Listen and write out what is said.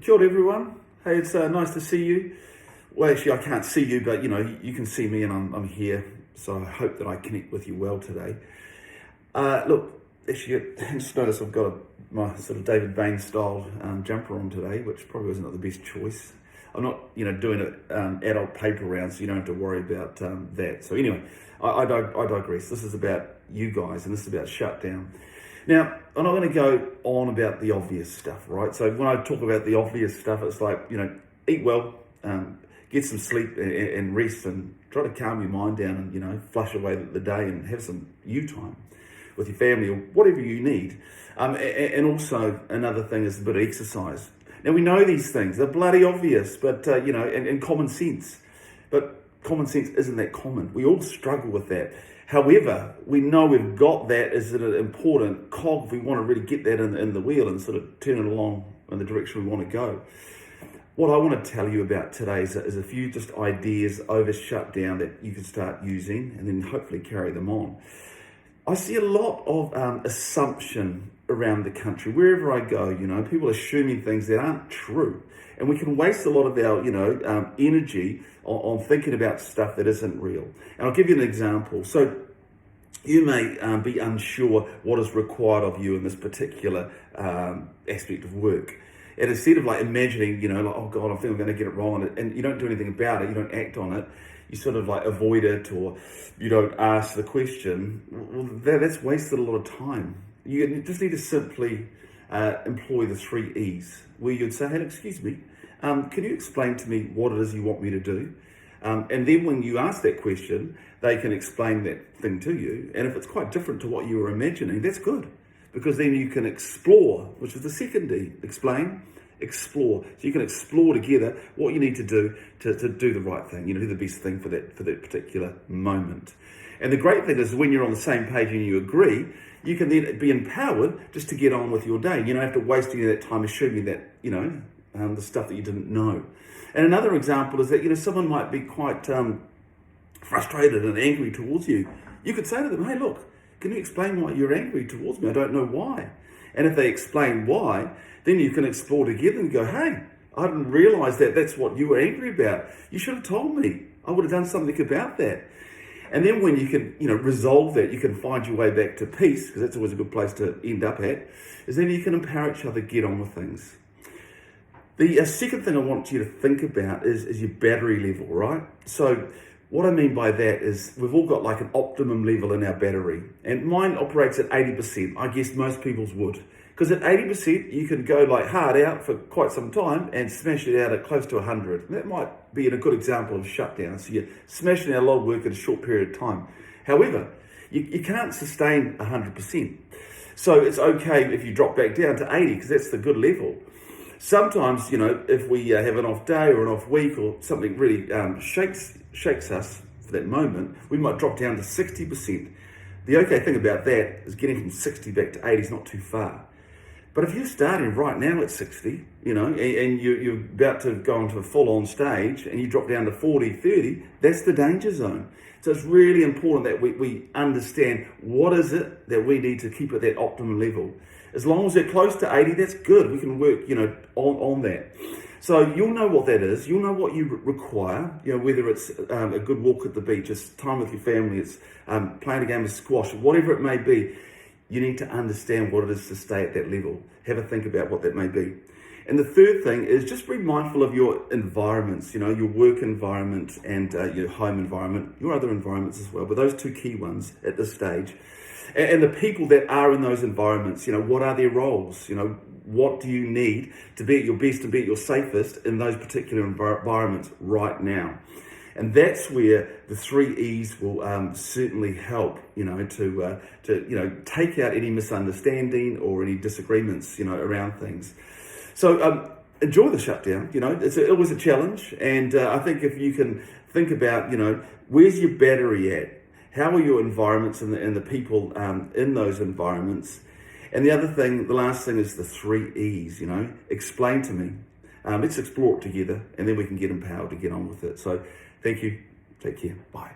Kia ora, everyone. Hey, it's nice to see you. Well, actually, I can't see you, but you can see me, and I'm here. So I hope that I connect with you well today. Look, actually, just notice I've got my sort of David Bain style jumper on today, which probably wasn't the best choice. I'm not, doing an adult paper round, so you don't have to worry about that. So anyway, I digress. This is about you guys, and this is about Shutdown. Now, I'm not going to go on about the obvious stuff, right? So when I talk about the obvious stuff, it's like, eat well, get some sleep and rest, and try to calm your mind down and, flush away the day and have some you time with your family or whatever you need. And also another thing is a bit of exercise. Now, we know these things, they're bloody obvious, but, and common sense. But common sense isn't that common. We all struggle with that. However, we know we've got that as an important cog if we want to really get that in the wheel and sort of turn it along in the direction we want to go. What I want to tell you about today is a few just ideas over Shutdown that you can start using and then hopefully carry them on. I see a lot of assumption around the country. Wherever I go, people assuming things that aren't true. And we can waste a lot of our, energy on thinking about stuff that isn't real. And I'll give you an example. So you may be unsure what is required of you in this particular aspect of work. And instead of imagining, oh God, I think I'm going to get it wrong, and you don't do anything about it, you don't act on it, you sort of avoid it, or you don't ask the question, well, that's wasted a lot of time. You just need to simply employ the 3 E's, where you'd say, hey, excuse me, can you explain to me what it is you want me to do? And then when you ask that question, they can explain that thing to you. And if it's quite different to what you were imagining, that's good. Because then you can explore, which is the second E. Explain, explore. So you can explore together what you need to do to do the right thing, do the best thing for that particular moment. And the great thing is when you're on the same page and you agree, you can then be empowered just to get on with your day. You don't have to waste any of that time assuming that, the stuff that you didn't know. And another example is that, someone might be quite frustrated and angry towards you. You could say to them, hey, look, can you explain why you're angry towards me? I don't know why. And if they explain why, then you can explore together and go, hey, I didn't realise that that's what you were angry about. You should have told me. I would have done something about that. And then when you can, resolve that, you can find your way back to peace, because that's always a good place to end up at, is then you can empower each other, get on with things. The second thing I want you to think about is your battery level, right? So what I mean by that is we've all got an optimum level in our battery. And mine operates at 80%. I guess most people's would. Because at 80%, you can go hard out for quite some time and smash it out at close to 100. And that might be a good example of Shutdown. So you're smashing out a lot of work in a short period of time. However, you can't sustain 100%. So it's okay if you drop back down to 80, because that's the good level. Sometimes, if we have an off day or an off week or something really shakes us for that moment, we might drop down to 60%. The okay thing about that is getting from 60 back to 80 is not too far. But if you're starting right now at 60, and you're about to go onto a full-on stage and you drop down to 40, 30, that's the danger zone. So it's really important that we understand what is it that we need to keep at that optimum level. As long as they're close to 80, that's good. We can work, on that. So you'll know what that is. You'll know what you require, whether it's a good walk at the beach, it's time with your family, it's playing a game of squash, whatever it may be. You need to understand what it is to stay at that level. Have a think about what that may be. And the third thing is just be mindful of your environments, your work environment and your home environment, your other environments as well, but those 2 key ones at this stage. And the people that are in those environments, what are their roles? What do you need to be at your best and be at your safest in those particular environments right now? And that's where the 3 E's will certainly help, to take out any misunderstanding or any disagreements, around things. So enjoy the Shutdown. It's always a challenge. And I think if you can think about, where's your battery at? How are your environments and the people in those environments? And the other thing, the last thing is the 3 E's, explain to me. Let's explore it together, and then we can get empowered to get on with it. So thank you. Take care. Bye.